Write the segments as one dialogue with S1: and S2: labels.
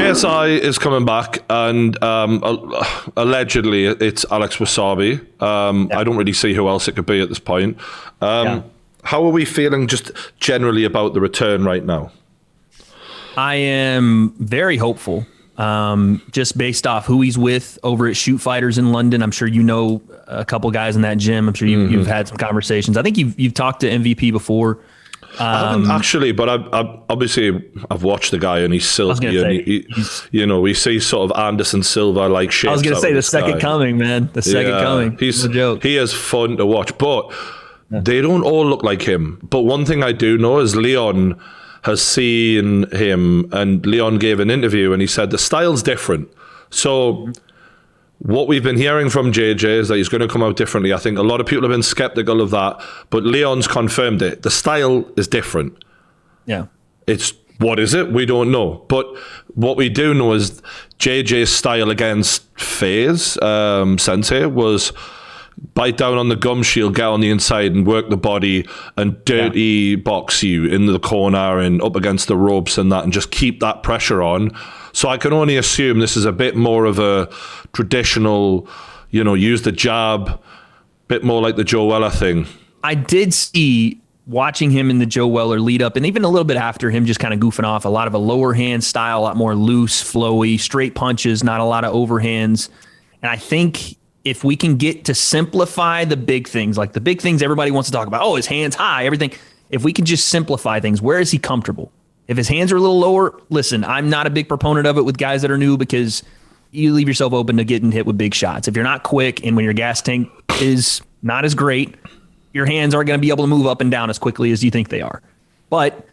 S1: KSI is coming back, and allegedly it's Alex Wassabi. I don't really see who else it could be at this point. How are we feeling just generally about the return right now?
S2: I am very hopeful, just based off who he's with over at Shoot Fighters in London. I'm sure you know a couple guys in that gym. I'm sure you've had some conversations. I think you've talked to MVP before.
S1: I haven't actually, but I've watched the guy and he's silky. And we see sort of Anderson Silva like shapes.
S2: I was going to say the second coming, man. The second coming.
S1: He's a joke. He is fun to watch, but they don't all look like him. But one thing I do know is Leon has seen him, and Leon gave an interview and he said the style's different. So what we've been hearing from JJ is that he's going to come out differently. I think a lot of people have been skeptical of that, but Leon's confirmed it. The style is different.
S2: Yeah.
S1: What is it? We don't know. But what we do know is JJ's style against FaZe Sensei was bite down on the gum shield, get on the inside and work the body and dirty box you into the corner and up against the ropes and that, and just keep that pressure on. So I can only assume this is a bit more of a traditional, use the jab, bit more like the Joe Weller thing.
S2: I did see, watching him in the Joe Weller lead up, and even a little bit after him just kind of goofing off, a lot of a lower hand style, a lot more loose, flowy, straight punches, not a lot of overhands. And I think if we can get to simplify the big things, like the big things everybody wants to talk about, his hands high, everything. If we can just simplify things, where is he comfortable? If his hands are a little lower, listen, I'm not a big proponent of it with guys that are new, because you leave yourself open to getting hit with big shots. If you're not quick and when your gas tank is not as great, your hands aren't going to be able to move up and down as quickly as you think they are. But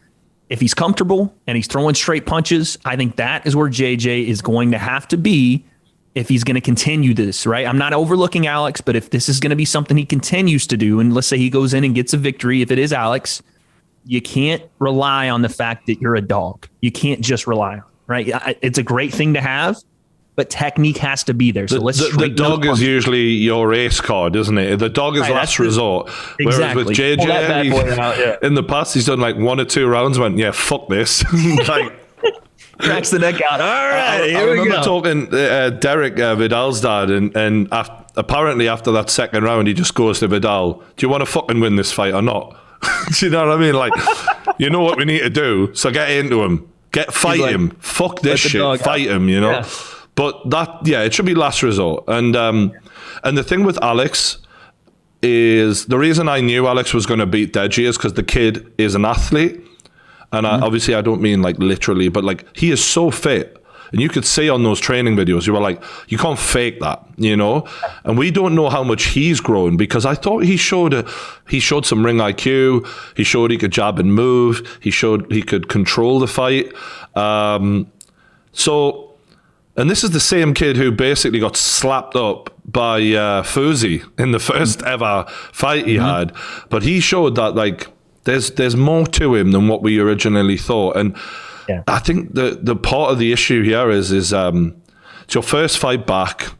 S2: if he's comfortable and he's throwing straight punches, I think that is where JJ is going to have to be if he's going to continue this, right? I'm not overlooking Alex, but if this is going to be something he continues to do, and let's say he goes in and gets a victory, if it is Alex, you can't rely on the fact that you're a dog. You can't just rely on, right? It's a great thing to have, but technique has to be there. So
S1: the dog is usually your ace card, isn't it? The dog is last resort.
S2: Exactly.
S1: Whereas with JJ, in the past, he's done like 1 or 2 rounds, went, fuck this.
S2: Cracks the neck out. All right,
S1: I remember talking Derek, Vidal's dad, and apparently after that second round, he just goes to Vidal, do you want to fucking win this fight or not? Do you know what I mean? Like, you know what we need to do, so get into him. Fight him. Fuck this shit. Fight him, Yeah. But it should be last resort. And the thing with Alex is, the reason I knew Alex was going to beat Deji is because the kid is an athlete. And obviously I don't mean like literally, but like he is so fit. And you could see on those training videos, you were like, you can't fake that, And we don't know how much he's grown, because I thought he showed some ring IQ. He showed he could jab and move. He showed he could control the fight. And this is the same kid who basically got slapped up by Fuzi in the first ever fight he had. But he showed that like there's more to him than what we originally thought. And I think the part of the issue here is it's your first fight back.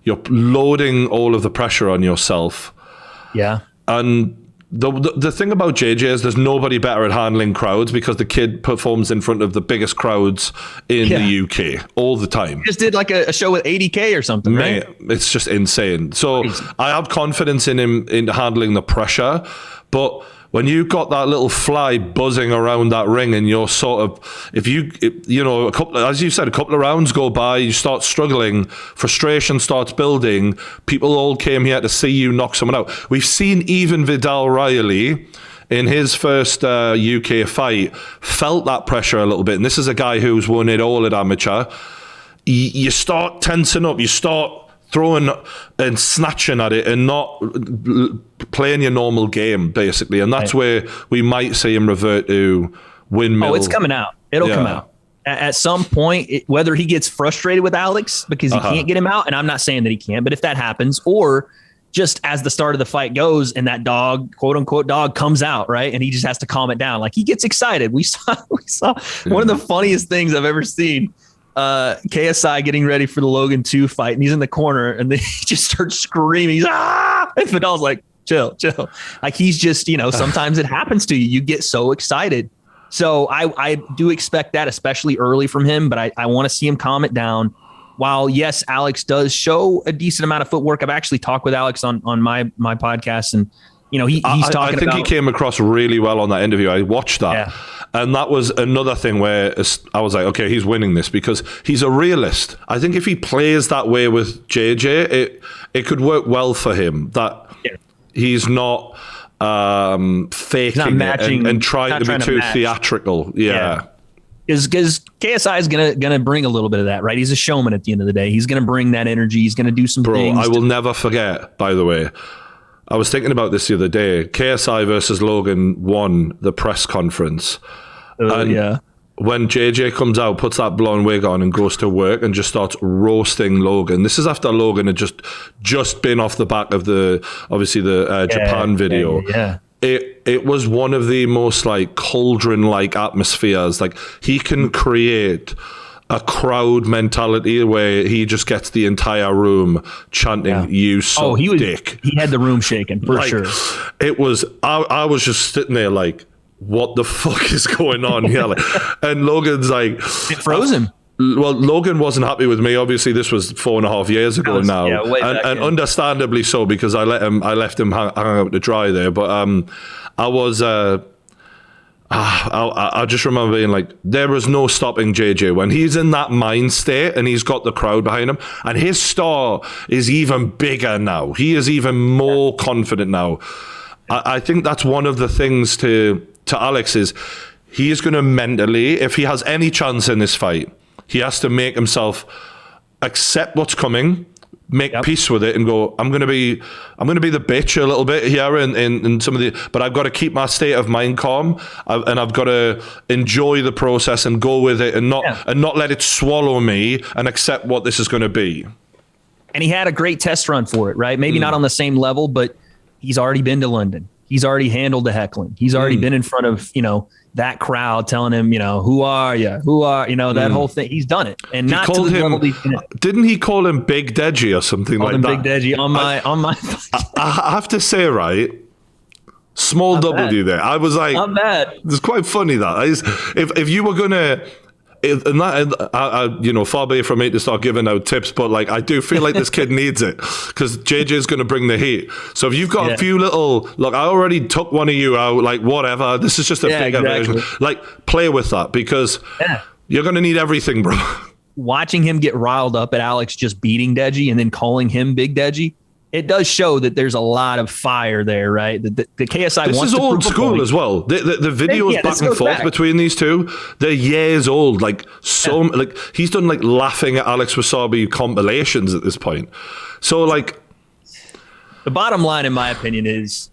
S1: You're loading all of the pressure on yourself. Yeah. And the thing about JJ is there's nobody better at handling crowds, because the kid performs in front of the biggest crowds in the UK all the time.
S2: He just did like a show with 80K or something, right?
S1: It's just insane. So I have confidence in him in handling the pressure, but when you got that little fly buzzing around that ring, and you're sort of, as you said, a couple of rounds go by, you start struggling, frustration starts building. People all came here to see you knock someone out. We've seen even Vidal Riley in his first UK fight felt that pressure a little bit. And this is a guy who's won it all at amateur. You start tensing up, you start throwing and snatching at it and not playing your normal game, basically. And that's where we might see him revert to windmill.
S2: Oh, it's coming out. It'll come out. At some point, whether he gets frustrated with Alex because he can't get him out, and I'm not saying that he can't, but if that happens, or just as the start of the fight goes and that dog, quote unquote dog, comes out, right? And he just has to calm it down. Like, he gets excited. We saw one of the funniest things I've ever seen. KSI getting ready for the Logan 2 fight, and he's in the corner, and then he just starts screaming. He's and Vidal's like, chill. Like, he's just, sometimes it happens to you. You get so excited. So I do expect that, especially early from him, but I want to see him calm it down. While, yes, Alex does show a decent amount of footwork. I've actually talked with Alex on my podcast, and he's talking.
S1: I think he came across really well on that interview. I watched that.
S2: Yeah.
S1: And that was another thing where I was like, okay, he's winning this because he's a realist. I think if he plays that way with JJ, it could work well for him. That he's not faking
S2: not matching,
S1: and trying to be too theatrical. Yeah.
S2: Because KSI is gonna bring a little bit of that, right? He's a showman at the end of the day. He's gonna bring that energy. He's gonna do some things.
S1: I will never forget, by the way. I was thinking about this the other day. KSI versus Logan won the press conference. When JJ comes out, puts that blonde wig on and goes to work and just starts roasting Logan. This is after Logan had just been off the back of the Japan video.
S2: Yeah.
S1: It was one of the most like cauldron-like atmospheres. Like he can create a crowd mentality where he just gets the entire room chanting, "You suck dick."
S2: He had the room shaking for sure.
S1: It was. I was just sitting there like, what the fuck is going on here? Like, and Logan's like,
S2: it froze him.
S1: Well, Logan wasn't happy with me. Obviously, this was 4.5 years ago now, and understandably so, because I left him hang out to dry there. But I was. I just remember being like, there was no stopping JJ when he's in that mind state and he's got the crowd behind him, and his star is even bigger now. He is even more confident now. I think that's one of the things to Alex is he is going to mentally, if he has any chance in this fight, he has to make himself accept what's coming, make peace with it, and go, I'm going to be the bitch a little bit here in some of the, but I've got to keep my state of mind calm, and I've got to enjoy the process and go with it and not let it swallow me, and accept what this is going to be.
S2: And he had a great test run for it, right? Maybe not on the same level, but he's already been to London. He's already handled the heckling. He's already been in front of, that crowd telling him, who are you? That whole thing. He's done it. And not to the level
S1: didn't he call him Big Deji or something like that?
S2: Big Deji on my.
S1: I have to say, right, small not W bad. There. I was like,
S2: not bad.
S1: It's quite funny that if you were gonna. And that, far be it from me to start giving out tips, but like I do feel like this kid needs it because JJ is going to bring the heat. So if you've got a few little, look, I already took one of you out, like whatever. This is just a bigger version. Like play with that because you're going to need everything, bro.
S2: Watching him get riled up at Alex just beating Deji and then calling him Big Deji, it does show that there's a lot of fire there, right? The KSI
S1: this
S2: wants
S1: is
S2: to
S1: old school as well. The videos back and forth between these two, they're years old. Like like he's done like laughing at Alex Wassabi compilations at this point. So like,
S2: the bottom line, in my opinion, is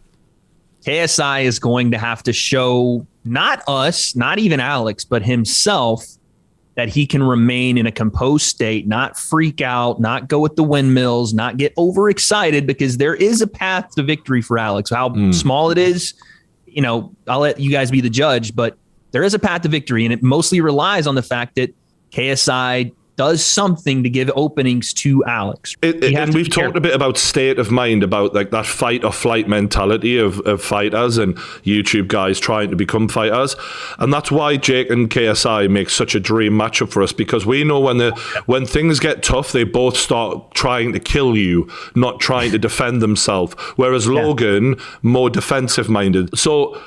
S2: KSI is going to have to show not us, not even Alex, but himself, that he can remain in a composed state, not freak out, not go with the windmills, not get overexcited, because there is a path to victory for Alex. How small it is, I'll let you guys be the judge, but there is a path to victory, and it mostly relies on the fact that KSI does something to give openings to Alex.
S1: And we've talked a bit about state of mind, about like that fight or flight mentality of fighters and YouTube guys trying to become fighters. And that's why Jake and KSI make such a dream matchup for us, because we know when things get tough, they both start trying to kill you, not trying to defend themselves. Whereas Logan, more defensive minded. So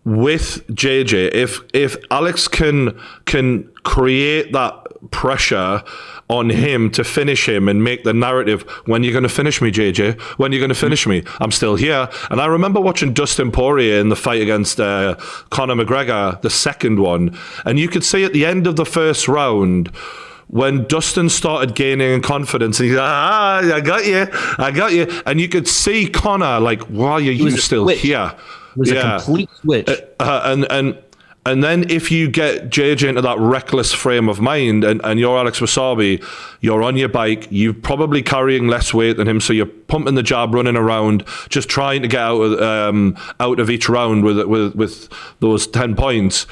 S1: with JJ, if Alex can create that pressure on him to finish him and make the narrative, when you're going to finish me, JJ? When you're going to finish me? I'm still here. And I remember watching Dustin Poirier in the fight against Conor McGregor, the second one, and you could see at the end of the first round, when Dustin started gaining confidence, and he's like, I got you. And you could see Conor like, why are you still here?
S2: It was a complete switch.
S1: And then if you get JJ into that reckless frame of mind, and you're Alex Wassabi, you're on your bike, you're probably carrying less weight than him, so you're pumping the jab, running around, just trying to get out of each round with those 10 points.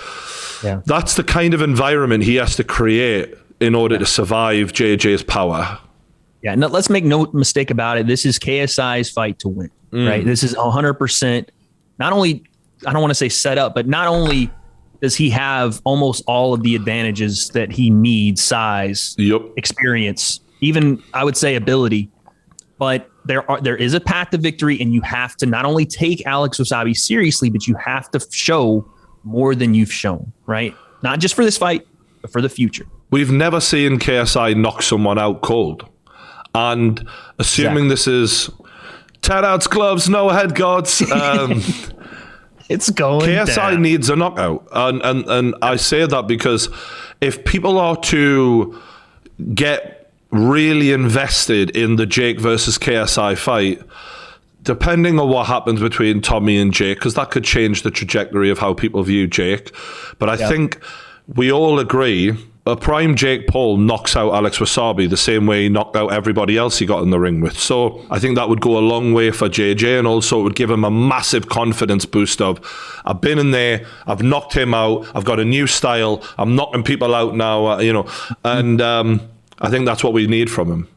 S2: Yeah.
S1: That's the kind of environment he has to create in order to survive JJ's power.
S2: Yeah, no, let's make no mistake about it. This is KSI's fight to win, right? This is 100%, not only, I don't want to say set up, but not only does he have almost all of the advantages that he needs: size, experience, even I would say ability. But there is a path to victory, and you have to not only take Alex Wassabi seriously, but you have to show more than you've shown, right? Not just for this fight, but for the future.
S1: We've never seen KSI knock someone out cold. And assuming this is 10 ounce gloves, no head guards,
S2: it's going
S1: KSI
S2: down.
S1: needs a knockout. And I say that because if people are to get really invested in the Jake versus KSI fight, depending on what happens between Tommy and Jake, because that could change the trajectory of how people view Jake. But I think we all agree a prime Jake Paul knocks out Alex Wassabi the same way he knocked out everybody else he got in the ring with. So I think that would go a long way for JJ, and also it would give him a massive confidence boost of, I've been in there, I've knocked him out, I've got a new style, I'm knocking people out now, and I think that's what we need from him.